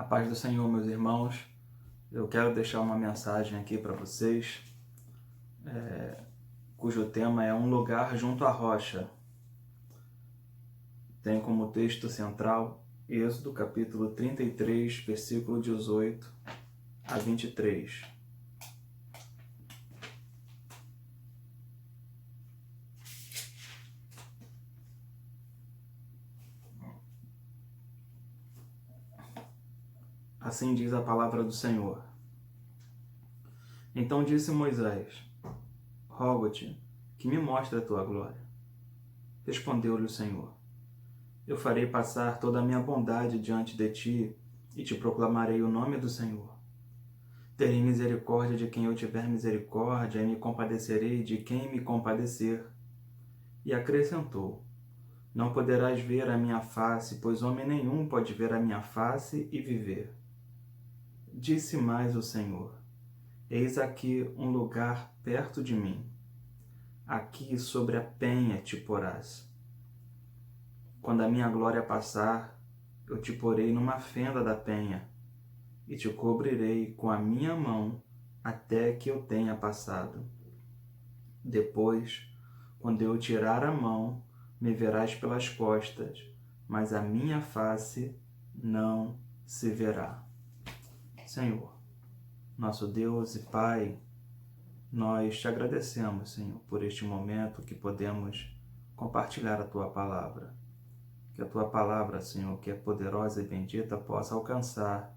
A paz do Senhor, meus irmãos. Eu quero deixar uma mensagem aqui para vocês, cujo tema é um lugar junto à rocha. Tem como texto central Êxodo capítulo 33, versículo 18 a 23. Assim diz a palavra do Senhor. Então disse Moisés: Rogo-te que me mostre a tua glória. Respondeu-lhe o Senhor: Eu farei passar toda a minha bondade diante de ti e te proclamarei o nome do Senhor. Terei misericórdia de quem eu tiver misericórdia e me compadecerei de quem me compadecer. E acrescentou: Não poderás ver a minha face, pois homem nenhum pode ver a minha face e viver. Disse mais o Senhor: Eis aqui um lugar perto de mim. Aqui sobre a penha te porás. Quando a minha glória passar, eu te porei numa fenda da penha e te cobrirei com a minha mão até que eu tenha passado. Depois, quando eu tirar a mão, me verás pelas costas, mas a minha face não se verá. Senhor, nosso Deus e Pai, nós te agradecemos, Senhor, por este momento que podemos compartilhar a Tua Palavra. Que a Tua Palavra, Senhor, que é poderosa e bendita, possa alcançar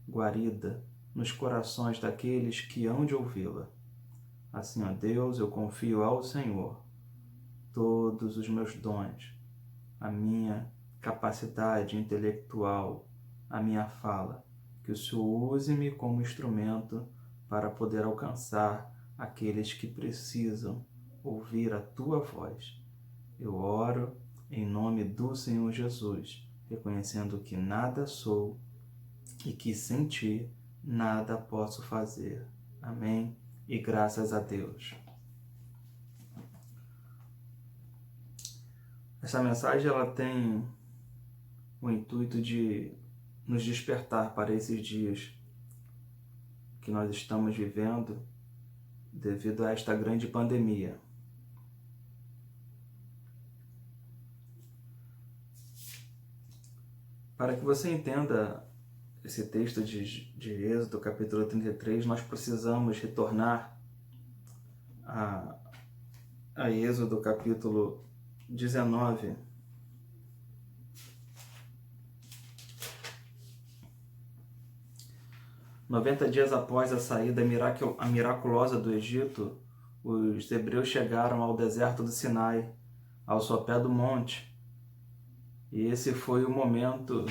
guarida nos corações daqueles que hão de ouvi-la. Assim, ó Deus, eu confio ao Senhor todos os meus dons, a minha capacidade intelectual, a minha fala, que o Senhor use-me como instrumento para poder alcançar aqueles que precisam ouvir a Tua voz. Eu oro em nome do Senhor Jesus, reconhecendo que nada sou e que sem Ti nada posso fazer. Amém? E graças a Deus. Essa mensagem ela tem o intuito de nos despertar para esses dias que nós estamos vivendo devido a esta grande pandemia. Para que você entenda esse texto de Êxodo, capítulo 33, nós precisamos retornar a Êxodo, capítulo 19. Noventa dias após a saída miraculosa do Egito, os hebreus chegaram ao deserto do Sinai, ao sopé do monte. E esse foi o momento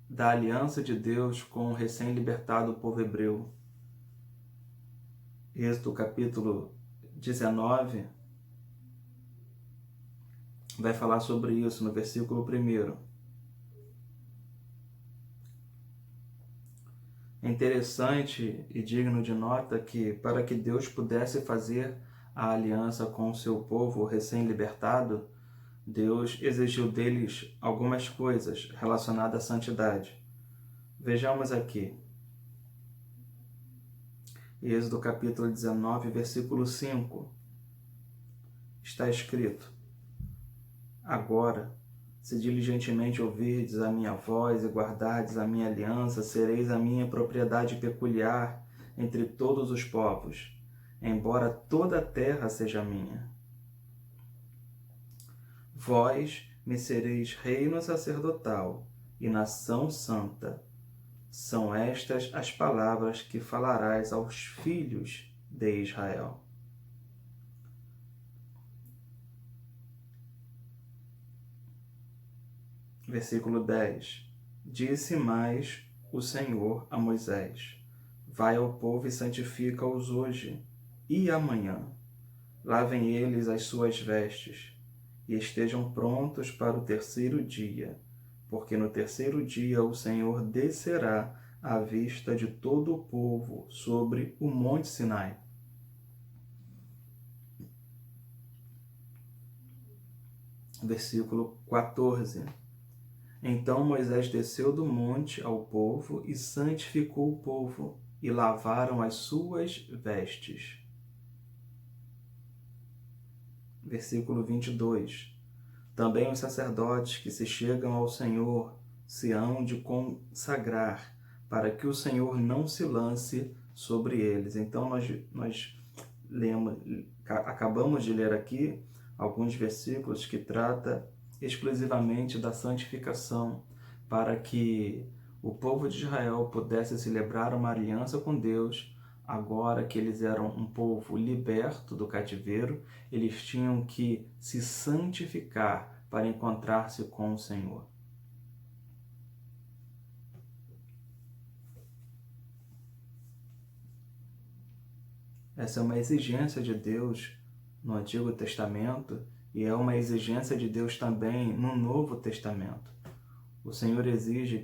da aliança de Deus com o recém-libertado povo hebreu. Êxodo capítulo 19 vai falar sobre isso no versículo 1. É interessante e digno de nota que, para que Deus pudesse fazer a aliança com o seu povo recém-libertado, Deus exigiu deles algumas coisas relacionadas à santidade. Vejamos aqui. Êxodo capítulo 19, versículo 5. Está escrito: Agora, se diligentemente ouvirdes a minha voz e guardardes a minha aliança, sereis a minha propriedade peculiar entre todos os povos, embora toda a terra seja minha. Vós me sereis reino sacerdotal e nação santa. São estas as palavras que falarás aos filhos de Israel. Versículo 10. Disse mais o Senhor a Moisés: Vai ao povo e santifica-os hoje e amanhã. Lavem eles as suas vestes e estejam prontos para o terceiro dia, porque no terceiro dia o Senhor descerá à vista de todo o povo sobre o monte Sinai. Versículo 14. Então Moisés desceu do monte ao povo e santificou o povo, e lavaram as suas vestes. Versículo 22. Também os sacerdotes que se chegam ao Senhor se hão de consagrar, para que o Senhor não se lance sobre eles. Então nós acabamos de ler aqui alguns versículos que trata exclusivamente da santificação, para que o povo de Israel pudesse celebrar uma aliança com Deus. Agora que eles eram um povo liberto do cativeiro, eles tinham que se santificar para encontrar-se com o Senhor. Essa é uma exigência de Deus no Antigo Testamento e é uma exigência de Deus também no Novo Testamento. O Senhor exige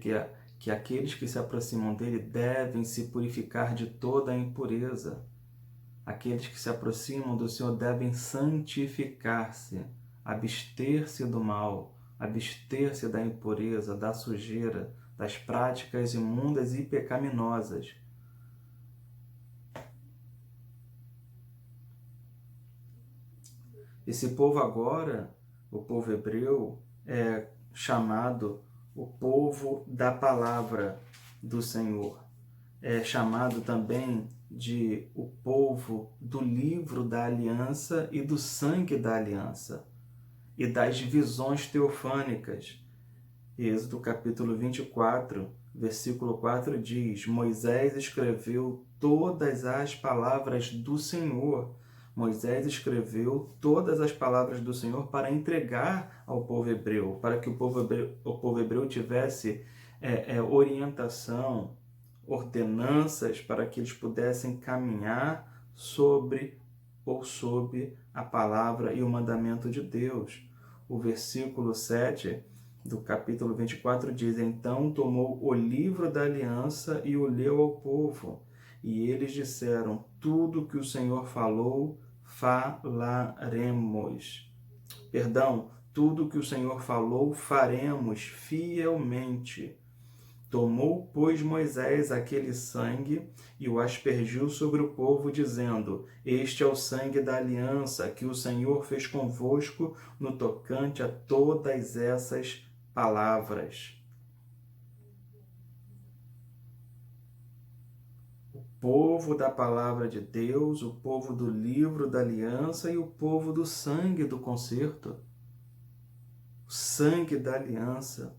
que aqueles que se aproximam dele devem se purificar de toda a impureza. Aqueles que se aproximam do Senhor devem santificar-se, abster-se do mal, abster-se da impureza, da sujeira, das práticas imundas e pecaminosas. Esse povo agora, o povo hebreu, é chamado o povo da palavra do Senhor. É chamado também de o povo do livro da aliança e do sangue da aliança e das divisões teofânicas. Êxodo capítulo 24, versículo 4 diz: Moisés escreveu todas as palavras do Senhor. Moisés escreveu todas as palavras do Senhor para entregar ao povo hebreu, para que o povo hebreu tivesse orientação, ordenanças para que eles pudessem caminhar sobre ou sob a palavra e o mandamento de Deus. O versículo 7 do capítulo 24 diz: Então tomou o livro da aliança e o leu ao povo. E eles disseram: Tudo que o Senhor falou, falaremos. Tudo que o Senhor falou, faremos fielmente. Tomou, pois, Moisés aquele sangue e o aspergiu sobre o povo, dizendo: Este é o sangue da aliança que o Senhor fez convosco no tocante a todas essas palavras. O povo da palavra de Deus, o povo do livro da aliança e o povo do sangue do concerto. O sangue da aliança.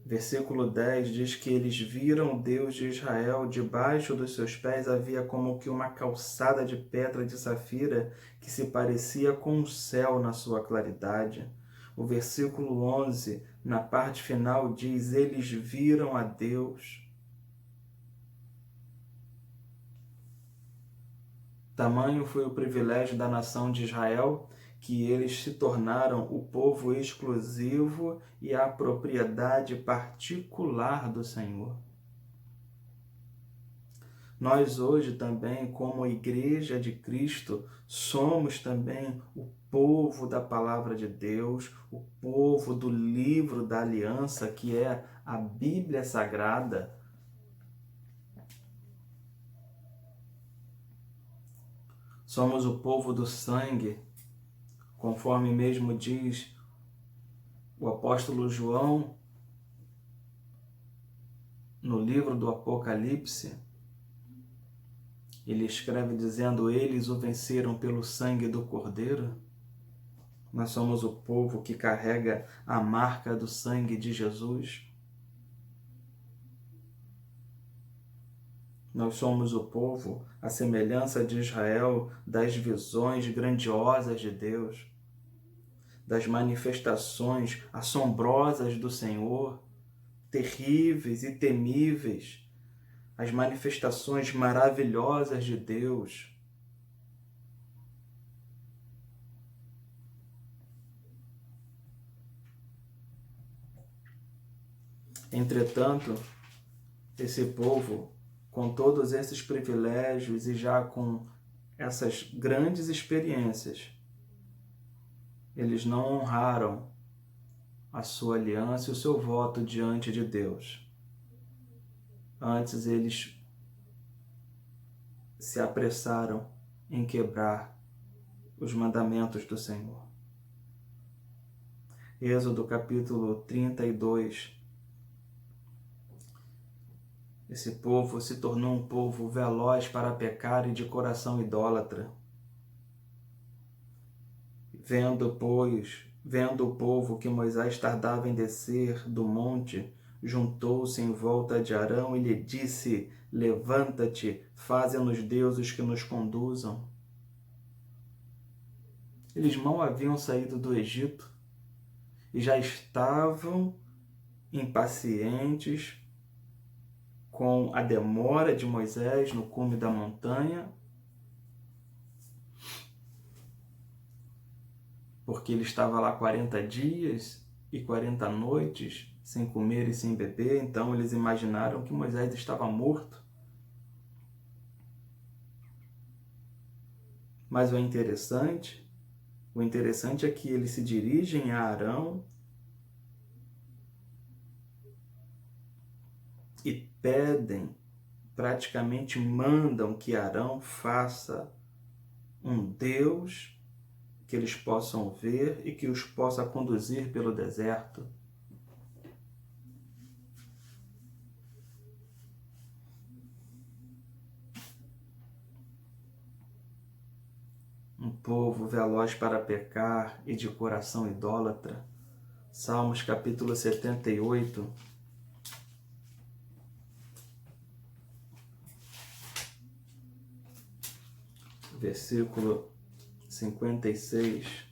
Versículo 10 diz que eles viram o Deus de Israel, debaixo dos seus pés havia como que uma calçada de pedra de safira que se parecia com o céu na sua claridade. O versículo 11, na parte final, diz: eles viram a Deus. Tamanho foi o privilégio da nação de Israel que eles se tornaram o povo exclusivo e a propriedade particular do Senhor. Nós hoje também, como Igreja de Cristo, somos também o povo da Palavra de Deus, o povo do livro da aliança, que é a Bíblia Sagrada. Somos o povo do sangue, conforme mesmo diz o apóstolo João no livro do Apocalipse. Ele escreve dizendo: eles o venceram pelo sangue do Cordeiro. Nós somos o povo que carrega a marca do sangue de Jesus. Nós somos o povo, à semelhança de Israel, das visões grandiosas de Deus, das manifestações assombrosas do Senhor, terríveis e temíveis, as manifestações maravilhosas de Deus. Entretanto, esse povo, com todos esses privilégios e já com essas grandes experiências, Eles não honraram a sua aliança e o seu voto diante de Deus. Antes, eles se apressaram em quebrar os mandamentos do Senhor. Êxodo capítulo 32. Esse povo se tornou um povo veloz para pecar e de coração idólatra. Vendo o povo que Moisés tardava em descer do monte, juntou-se em volta de Arão e lhe disse: levanta-te, faze-nos deuses que nos conduzam. Eles mal haviam saído do Egito e já estavam impacientes com a demora de Moisés no cume da montanha, porque ele estava lá 40 dias e 40 noites sem comer e sem beber, então eles imaginaram que Moisés estava morto. Mas o interessante é que eles se dirigem a Arão e pedem, praticamente mandam que Arão faça um Deus que eles possam ver e que os possa conduzir pelo deserto. Um povo veloz para pecar e de coração idólatra. Salmos capítulo 78. Versículo 56.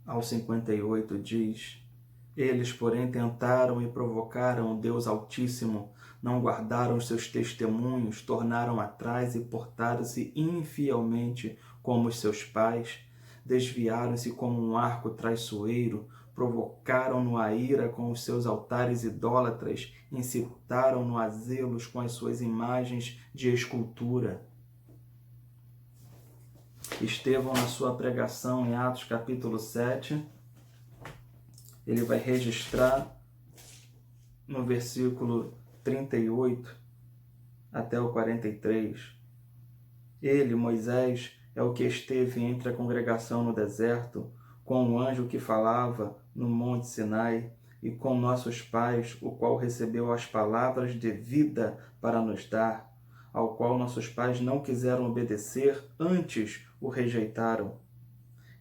Ao 58 diz: eles, porém, tentaram e provocaram o Deus Altíssimo, não guardaram os seus testemunhos, tornaram atrás e portaram-se infielmente como os seus pais, desviaram-se como um arco traiçoeiro, provocaram-no a ira com os seus altares idólatras, incitaram-no a zelos com as suas imagens de escultura. Estevão, na sua pregação em Atos capítulo 7, ele vai registrar no versículo 38 até o 43. Ele, Moisés, é o que esteve entre a congregação no deserto, com o anjo que falava no monte Sinai, e com nossos pais, o qual recebeu as palavras de vida para nos dar, ao qual nossos pais não quiseram obedecer, antes o rejeitaram.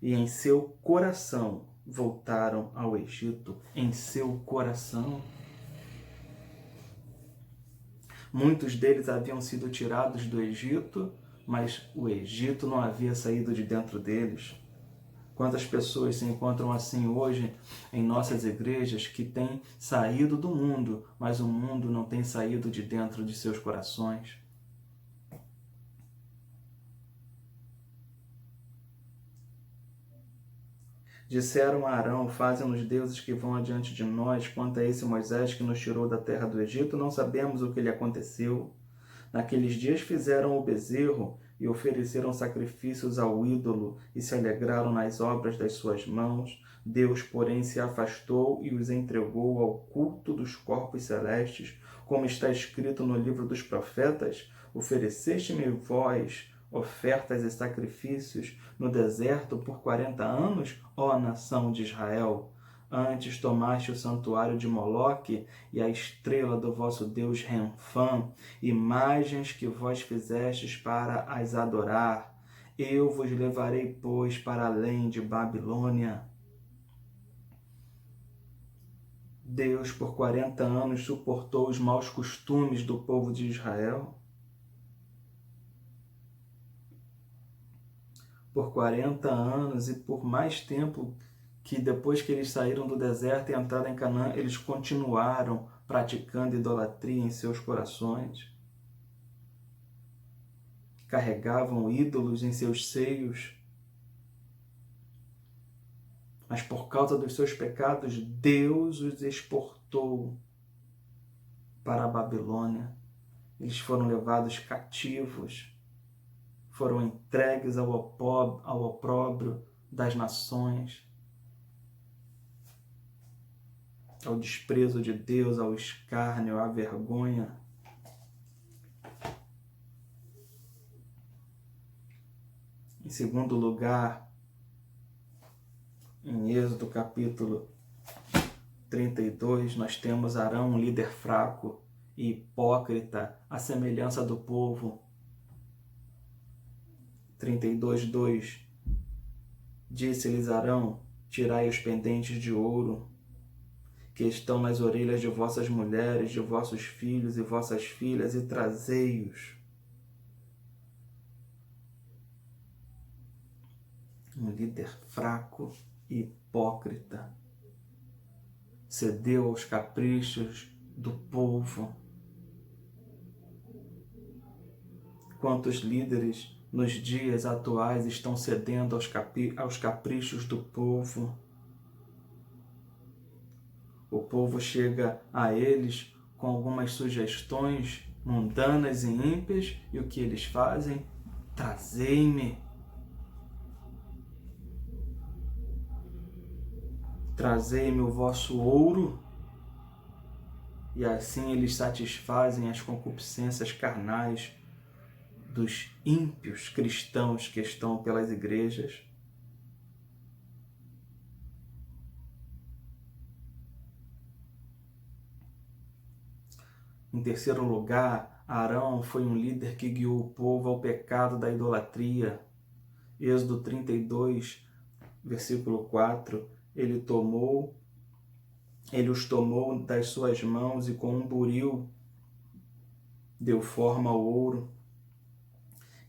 E em seu coração voltaram ao Egito. Em seu coração. Muitos deles haviam sido tirados do Egito, mas o Egito não havia saído de dentro deles. Quantas pessoas se encontram assim hoje em nossas igrejas que têm saído do mundo, mas o mundo não tem saído de dentro de seus corações? Disseram a Arão: faze-nos deuses que vão adiante de nós. Quanto a esse Moisés que nos tirou da terra do Egito, não sabemos o que lhe aconteceu. Naqueles dias fizeram o bezerro e ofereceram sacrifícios ao ídolo e se alegraram nas obras das suas mãos. Deus, porém, se afastou e os entregou ao culto dos corpos celestes, como está escrito no livro dos profetas: ofereceste-me vós ofertas e sacrifícios no deserto por 40 anos, ó nação de Israel. Antes tomaste o santuário de Moloque e a estrela do vosso Deus Renfã, imagens que vós fizestes para as adorar. Eu vos levarei, pois, para além de Babilônia. Deus, por 40 anos, suportou os maus costumes do povo de Israel. Por 40 anos e por mais tempo que depois que eles saíram do deserto e entraram em Canaã, eles continuaram praticando idolatria em seus corações. Carregavam ídolos em seus seios. Mas por causa dos seus pecados, Deus os exportou para a Babilônia. Eles foram levados cativos. foram entregues ao opróbrio das nações, ao desprezo de Deus, ao escárnio, à vergonha. Em segundo lugar, em Êxodo capítulo 32, nós temos Arão, um líder fraco e hipócrita, à semelhança do povo. 32:2 Disse-lhes Arão: tirai os pendentes de ouro que estão nas orelhas de vossas mulheres, de vossos filhos e vossas filhas, e trazei-os. Um líder fraco e hipócrita cedeu aos caprichos do povo. Quantos líderes nos dias atuais estão cedendo aos caprichos do povo? O povo chega a eles com algumas sugestões mundanas e ímpias, e o que eles fazem? Trazei-me. Trazei-me o vosso ouro. E assim eles satisfazem as concupiscências carnais dos ímpios cristãos que estão pelas igrejas. Em terceiro lugar, Arão foi um líder que guiou o povo ao pecado da idolatria. Êxodo 32, versículo 4, ele os tomou das suas mãos e com um buril deu forma ao ouro,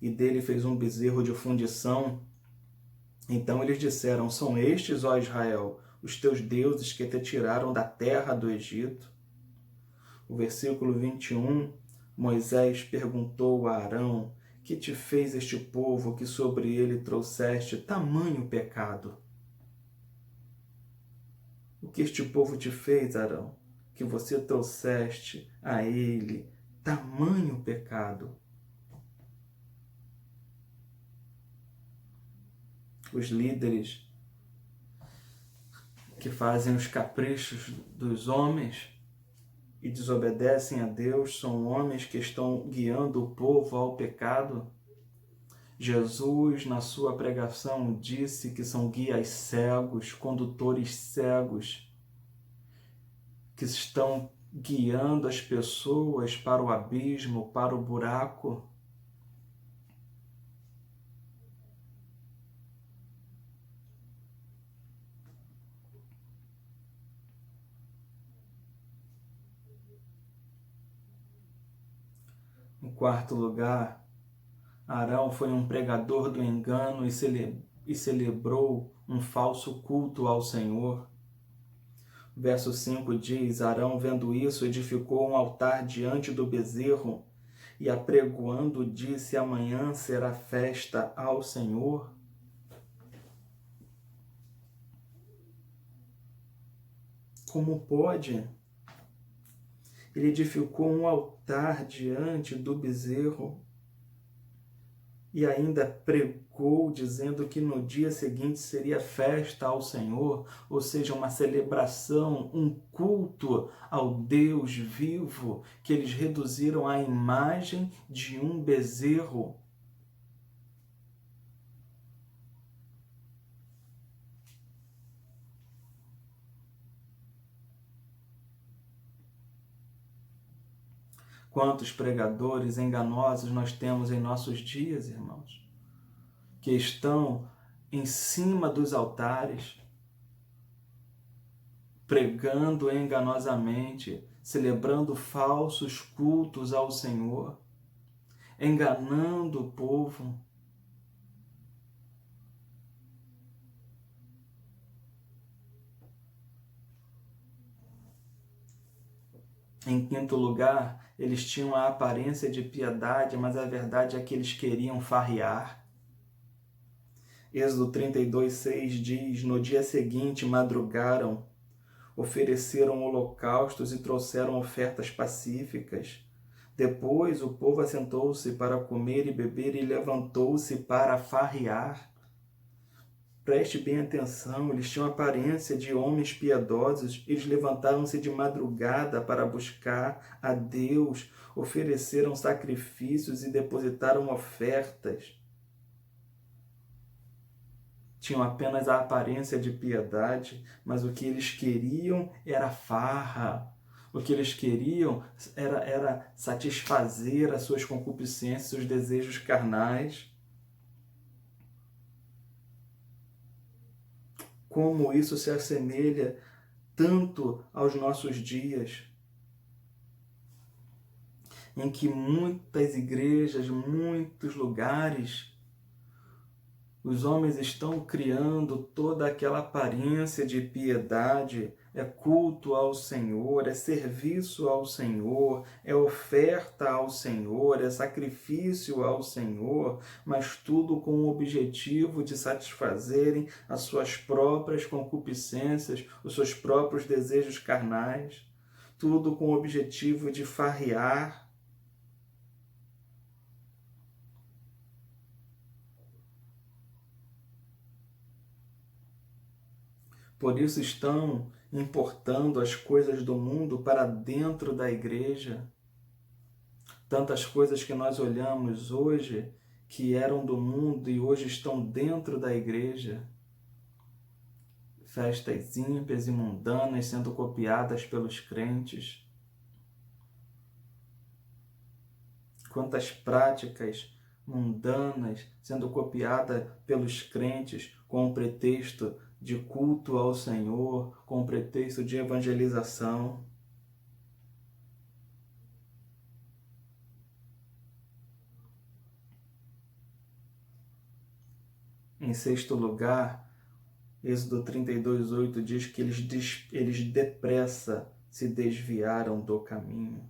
e dele fez um bezerro de fundição. Então eles disseram: são estes, ó Israel, os teus deuses que te tiraram da terra do Egito? O versículo 21, Moisés perguntou a Arão: que te fez este povo que sobre ele trouxeste tamanho pecado? O que este povo te fez, Arão, que você trouxeste a ele tamanho pecado? Os líderes que fazem os caprichos dos homens e desobedecem a Deus são homens que estão guiando o povo ao pecado. Jesus, na sua pregação, disse que são guias cegos, condutores cegos, que estão guiando as pessoas para o abismo, para o buraco. Em quarto lugar, Arão foi um pregador do engano e celebrou um falso culto ao Senhor. Verso 5 diz: Arão, vendo isso, edificou um altar diante do bezerro e, apregoando, disse: amanhã será festa ao Senhor. Como pode? Ele edificou um altar diante do bezerro e ainda pregou, dizendo que no dia seguinte seria festa ao Senhor, ou seja, uma celebração, um culto ao Deus vivo, que eles reduziram à imagem de um bezerro. Quantos pregadores enganosos nós temos em nossos dias, irmãos, que estão em cima dos altares, pregando enganosamente, celebrando falsos cultos ao Senhor, enganando o povo. Em quinto lugar, eles tinham a aparência de piedade, mas a verdade é que eles queriam farrear. Êxodo 32:6 diz: no dia seguinte madrugaram, ofereceram holocaustos e trouxeram ofertas pacíficas. Depois o povo assentou-se para comer e beber e levantou-se para farrear. Preste bem atenção, eles tinham a aparência de homens piedosos, eles levantaram-se de madrugada para buscar a Deus, ofereceram sacrifícios e depositaram ofertas. Tinham apenas a aparência de piedade, mas o que eles queriam era farra. O que eles queriam era satisfazer as suas concupiscências, seus desejos carnais. Como isso se assemelha tanto aos nossos dias, em que muitas igrejas, muitos lugares, os homens estão criando toda aquela aparência de piedade, é culto ao Senhor, é serviço ao Senhor, é oferta ao Senhor, é sacrifício ao Senhor, mas tudo com o objetivo de satisfazerem as suas próprias concupiscências, os seus próprios desejos carnais, tudo com o objetivo de farrear. Por isso estão importando as coisas do mundo para dentro da igreja. Tantas coisas que nós olhamos hoje que eram do mundo e hoje estão dentro da igreja. Festas ímpias e mundanas sendo copiadas pelos crentes. Quantas práticas mundanas sendo copiadas pelos crentes com o pretexto de culto ao Senhor, com pretexto de evangelização. Em sexto lugar, Êxodo 32:8 diz que eles depressa se desviaram do caminho.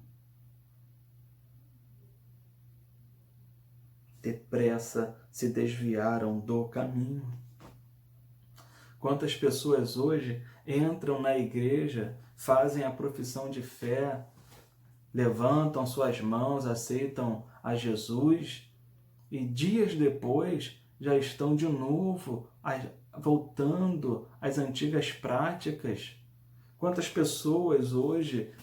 Depressa se desviaram do caminho. Quantas pessoas hoje entram na igreja, fazem a profissão de fé, levantam suas mãos, aceitam a Jesus e dias depois já estão de novo voltando às antigas práticas. Quantas pessoas hoje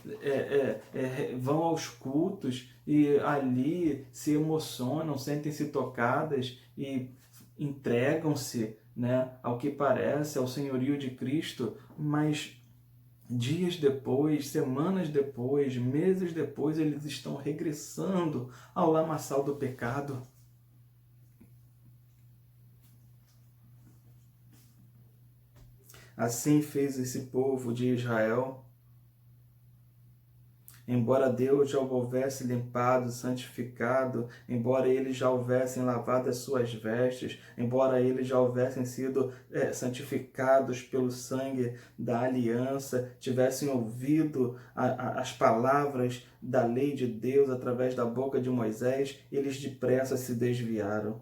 vão aos cultos e ali se emocionam, sentem-se tocadas e entregam-se, né, ao que parece, ao senhorio de Cristo, mas dias depois, semanas depois, meses depois, eles estão regressando ao lamaçal do pecado. Assim fez esse povo de Israel. Embora Deus já o houvesse limpado, santificado, embora eles já houvessem lavado as suas vestes, embora eles já houvessem sido santificados pelo sangue da aliança, tivessem ouvido as palavras da lei de Deus através da boca de Moisés, eles depressa se desviaram.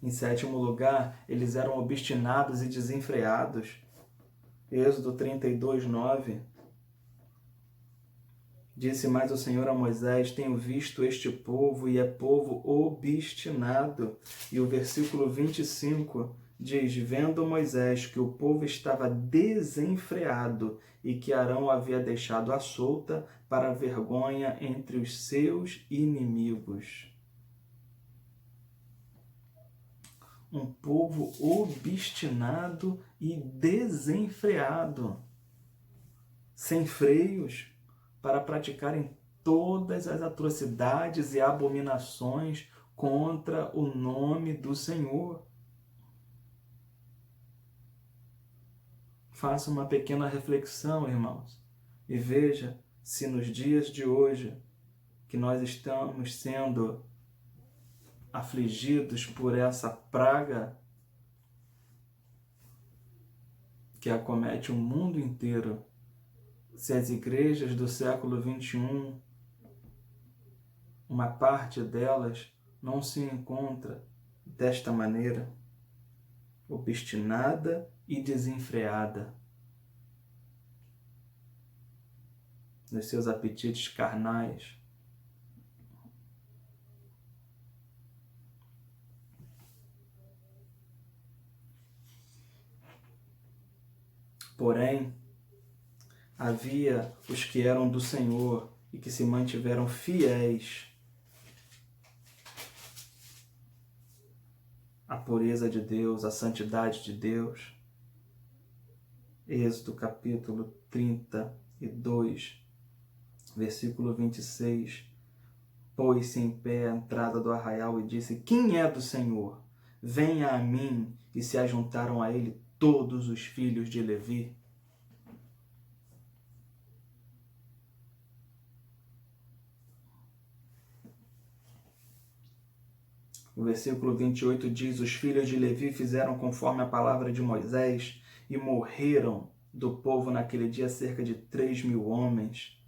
Em sétimo lugar, eles eram obstinados e desenfreados. Êxodo 32:9. Disse mais o Senhor a Moisés: tenho visto este povo e é povo obstinado. E o versículo 25 diz: vendo Moisés que o povo estava desenfreado e que Arão havia deixado à solta para vergonha entre os seus inimigos. Um povo obstinado e desenfreado, sem freios, para praticarem todas as atrocidades e abominações contra o nome do Senhor. Faça uma pequena reflexão, irmãos, e veja se nos dias de hoje, que nós estamos sendo afligidos por essa praga que acomete o mundo inteiro, se as igrejas do século XXI, uma parte delas não se encontra desta maneira, obstinada e desenfreada nos seus apetites carnais. Porém, havia os que eram do Senhor e que se mantiveram fiéis à pureza de Deus, à santidade de Deus. Êxodo capítulo 32, versículo 26. Pôs-se em pé à entrada do arraial e disse: Quem é do Senhor? Venha a mim. E se ajuntaram a ele todos os filhos de Levi. O versículo 28 diz: Os filhos de Levi fizeram conforme a palavra de Moisés e morreram do povo naquele dia cerca de 3.000 homens.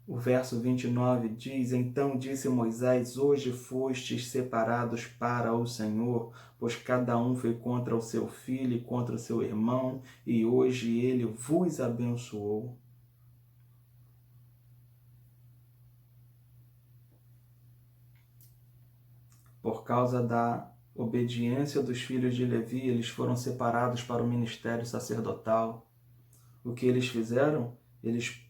O verso 29 diz: Então disse Moisés: Hoje fostes separados para o Senhor, pois cada um foi contra o seu filho e contra o seu irmão, e hoje ele vos abençoou. Por causa da obediência dos filhos de Levi, eles foram separados para o ministério sacerdotal. O que eles fizeram? Eles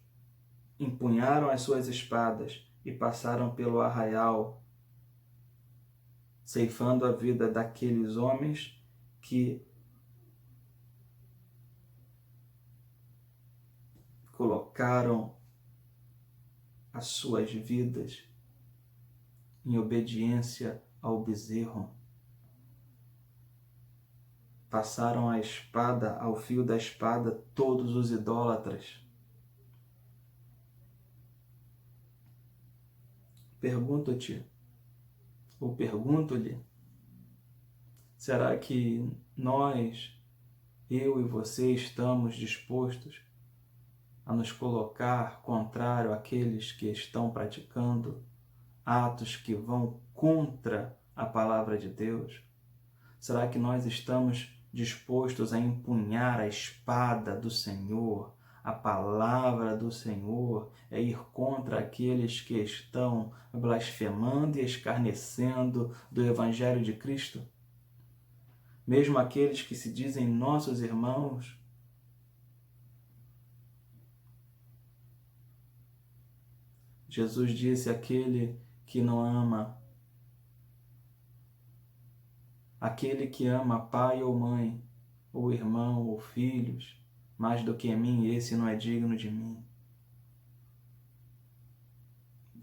empunharam as suas espadas e passaram pelo arraial, ceifando a vida daqueles homens que colocaram as suas vidas em obediência ao bezerro. Passaram a espada, ao fio da espada, todos os idólatras. Pergunto-te, ou pergunto-lhe, será que nós, eu e você, estamos dispostos a nos colocar contrário àqueles que estão praticando atos que vão contra a palavra de Deus? Será que nós estamos dispostos a empunhar a espada do Senhor, a palavra do Senhor, é ir contra aqueles que estão blasfemando e escarnecendo do Evangelho de Cristo? Mesmo aqueles que se dizem nossos irmãos? Jesus disse: aquele que não ama, aquele que ama pai ou mãe, ou irmão ou filhos, mais do que a mim, esse não é digno de mim.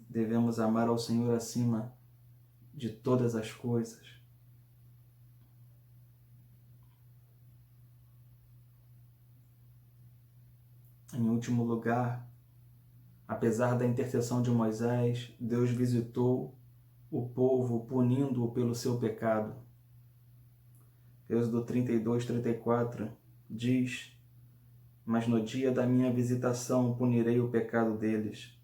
Devemos amar ao Senhor acima de todas as coisas. Em último lugar, apesar da intercessão de Moisés, Deus visitou o povo punindo-o pelo seu pecado. Êxodo 32, 34 diz: Mas no dia da minha visitação punirei o pecado deles.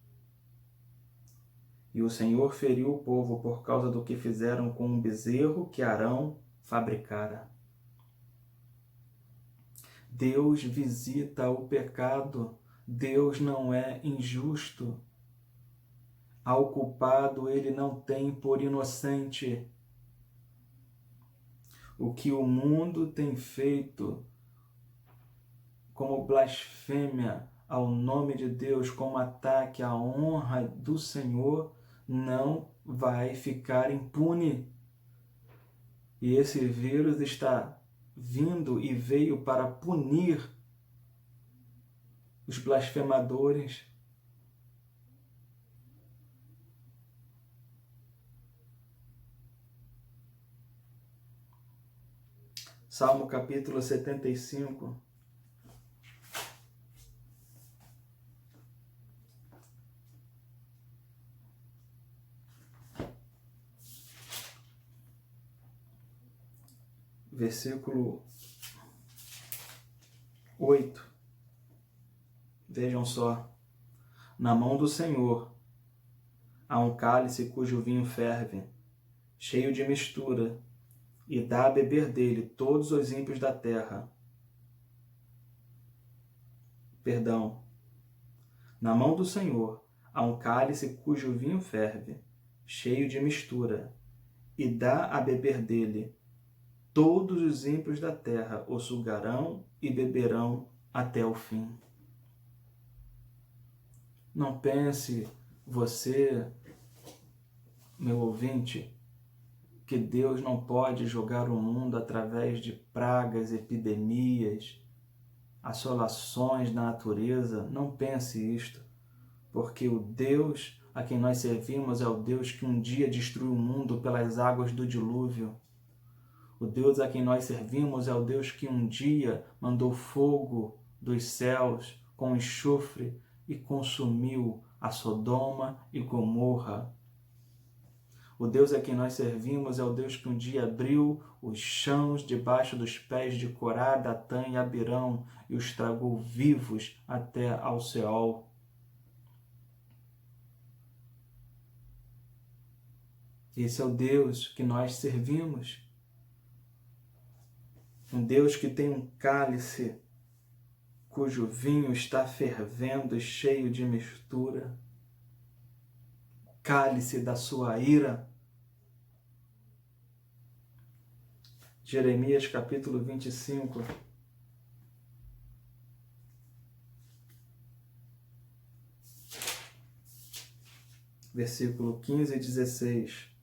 E o Senhor feriu o povo por causa do que fizeram com um bezerro que Arão fabricara. Deus visita o pecado. Deus não é injusto. Ao culpado ele não tem por inocente. O que o mundo tem feito como blasfêmia ao nome de Deus, como ataque à honra do Senhor, não vai ficar impune. E esse vírus está vindo e veio para punir os blasfemadores. Salmo capítulo 75. Versículo 8. Vejam só. Na mão do Senhor há um cálice cujo vinho ferve, cheio de mistura, e dá a beber dele todos os ímpios da terra. Na mão do Senhor há um cálice cujo vinho ferve, cheio de mistura, e dá a beber dele. Todos os ímpios da terra o sugarão e beberão até o fim. Não pense você, meu ouvinte, que Deus não pode julgar o mundo através de pragas, epidemias, assolações da natureza. Não pense isto, porque o Deus a quem nós servimos é o Deus que um dia destruiu o mundo pelas águas do dilúvio. O Deus a quem nós servimos é o Deus que um dia mandou fogo dos céus com enxofre e consumiu a Sodoma e Gomorra. O Deus a quem nós servimos é o Deus que um dia abriu os chãos debaixo dos pés de Corá, Datã e Abirão e os tragou vivos até ao Seol. Esse é o Deus que nós servimos. Um Deus que tem um cálice cujo vinho está fervendo e cheio de mistura. Cálice da sua ira. Jeremias capítulo 25. Versículo 15 e 16.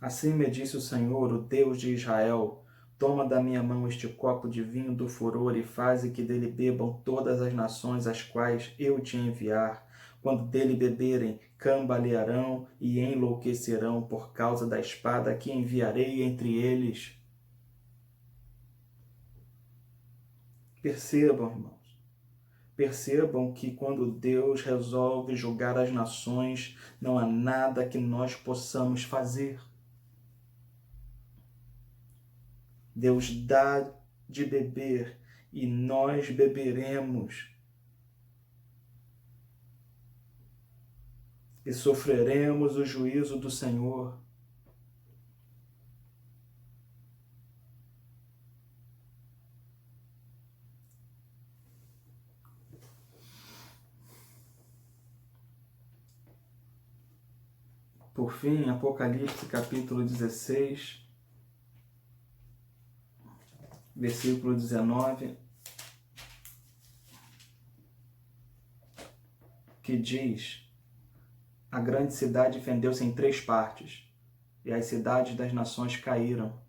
Assim me disse o Senhor, o Deus de Israel: toma da minha mão este copo de vinho do furor e faze que dele bebam todas as nações às quais eu te enviar. Quando dele beberem, cambalearão e enlouquecerão por causa da espada que enviarei entre eles. Percebam, irmãos. Percebam que quando Deus resolve julgar as nações, não há nada que nós possamos fazer. Deus dá de beber e nós beberemos. E sofreremos o juízo do Senhor. Por fim, Apocalipse capítulo 16, versículo 19, que diz: a grande cidade fendeu-se em 3 partes, e as cidades das nações caíram.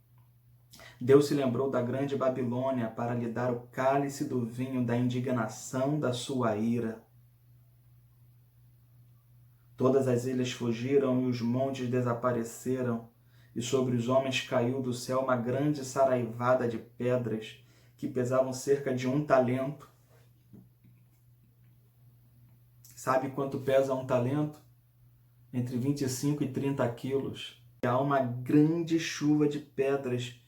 Deus se lembrou da grande Babilônia para lhe dar o cálice do vinho da indignação da sua ira. Todas as ilhas fugiram e os montes desapareceram, e sobre os homens caiu do céu uma grande saraivada de pedras, que pesavam cerca de 1 talento. Sabe quanto pesa 1 talento? Entre 25 e 30 quilos. E há uma grande chuva de pedras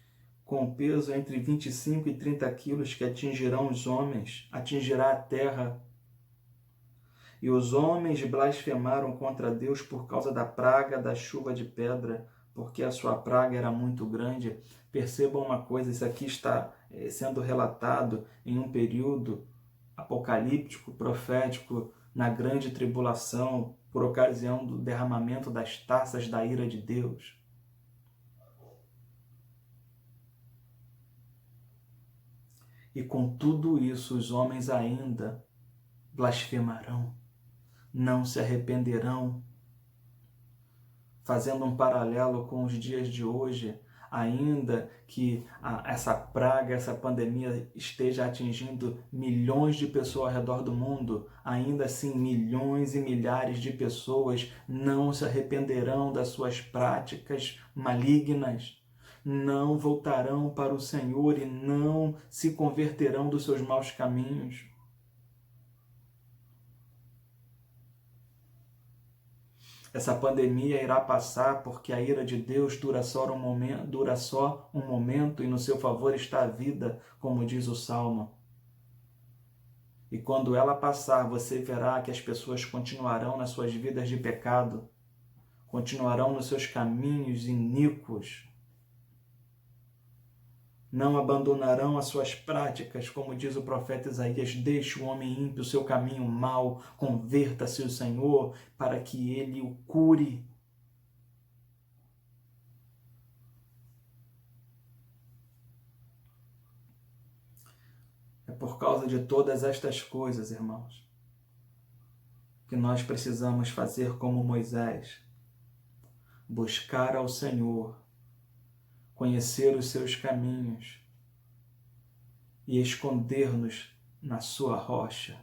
com peso entre 25 e 30 quilos que atingirão os homens, atingirá a terra. E os homens blasfemaram contra Deus por causa da praga da chuva de pedra, porque a sua praga era muito grande. Percebam uma coisa, isso aqui está sendo relatado em um período apocalíptico, profético, na grande tribulação, por ocasião do derramamento das taças da ira de Deus. E com tudo isso, os homens ainda blasfemarão, não se arrependerão. Fazendo um paralelo com os dias de hoje, ainda que essa praga, essa pandemia esteja atingindo milhões de pessoas ao redor do mundo, ainda assim milhões e milhares de pessoas não se arrependerão das suas práticas malignas, não voltarão para o Senhor e não se converterão dos seus maus caminhos. Essa pandemia irá passar porque a ira de Deus dura só um momento e no seu favor está a vida, como diz o Salmo. E quando ela passar, você verá que as pessoas continuarão nas suas vidas de pecado, continuarão nos seus caminhos iníquos, não abandonarão as suas práticas, como diz o profeta Isaías: deixe o homem ímpio o seu caminho mau, converta-se o Senhor para que ele o cure. É por causa de todas estas coisas, irmãos, que nós precisamos fazer como Moisés, buscar ao Senhor, conhecer os seus caminhos e esconder-nos na sua rocha.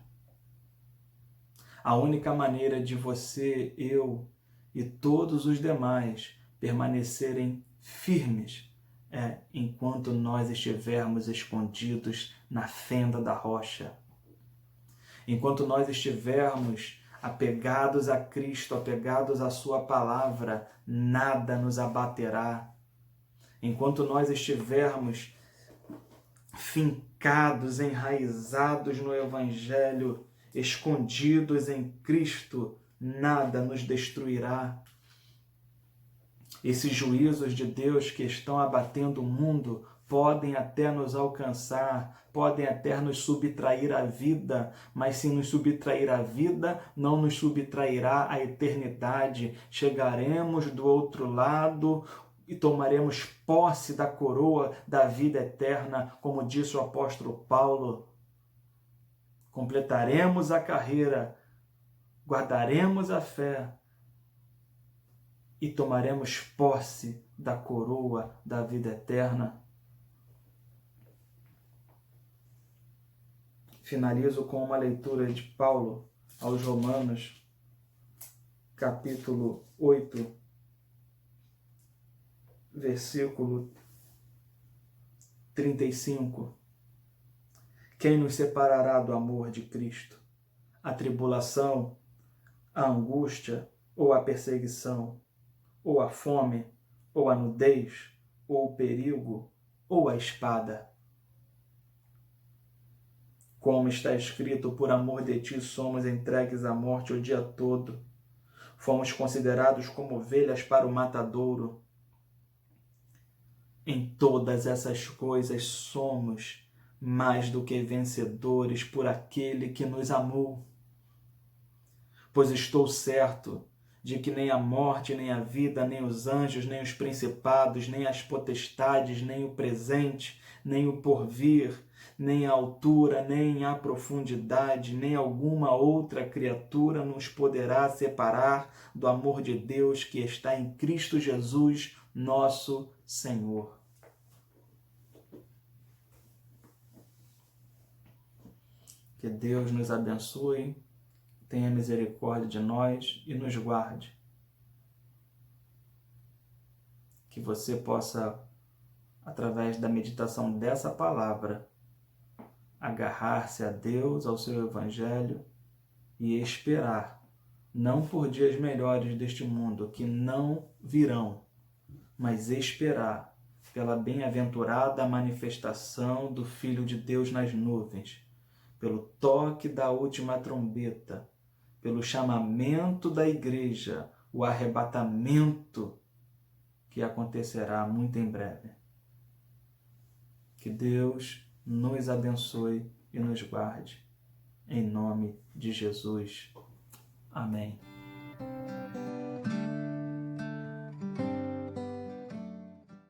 A única maneira de você, eu e todos os demais permanecerem firmes é enquanto nós estivermos escondidos na fenda da rocha. Enquanto nós estivermos apegados a Cristo, apegados à sua palavra, nada nos abaterá. Enquanto nós estivermos fincados, enraizados no Evangelho, escondidos em Cristo, nada nos destruirá. Esses juízos de Deus que estão abatendo o mundo podem até nos alcançar, podem até nos subtrair a vida, mas se nos subtrair a vida, não nos subtrairá a eternidade. Chegaremos do outro lado e tomaremos posse da coroa da vida eterna, como disse o apóstolo Paulo. Completaremos a carreira, guardaremos a fé e tomaremos posse da coroa da vida eterna. Finalizo com uma leitura de Paulo aos Romanos, capítulo 8, versículo 35. Quem nos separará do amor de Cristo? A tribulação, a angústia ou a perseguição, ou a fome, ou a nudez, ou o perigo, ou a espada? Como está escrito: por amor de ti somos entregues à morte o dia todo. Fomos considerados como ovelhas para o matadouro. Em todas essas coisas somos mais do que vencedores por aquele que nos amou. Pois estou certo de que nem a morte, nem a vida, nem os anjos, nem os principados, nem as potestades, nem o presente, nem o porvir, nem a altura, nem a profundidade, nem alguma outra criatura nos poderá separar do amor de Deus que está em Cristo Jesus, nosso Senhor. Que Deus nos abençoe, tenha misericórdia de nós e nos guarde. Que você possa, através da meditação dessa palavra, agarrar-se a Deus, ao seu Evangelho e esperar, não por dias melhores deste mundo, que não virão, mas esperar pela bem-aventurada manifestação do Filho de Deus nas nuvens, pelo toque da última trombeta, pelo chamamento da igreja, o arrebatamento que acontecerá muito em breve. Que Deus nos abençoe e nos guarde. Em nome de Jesus. Amém.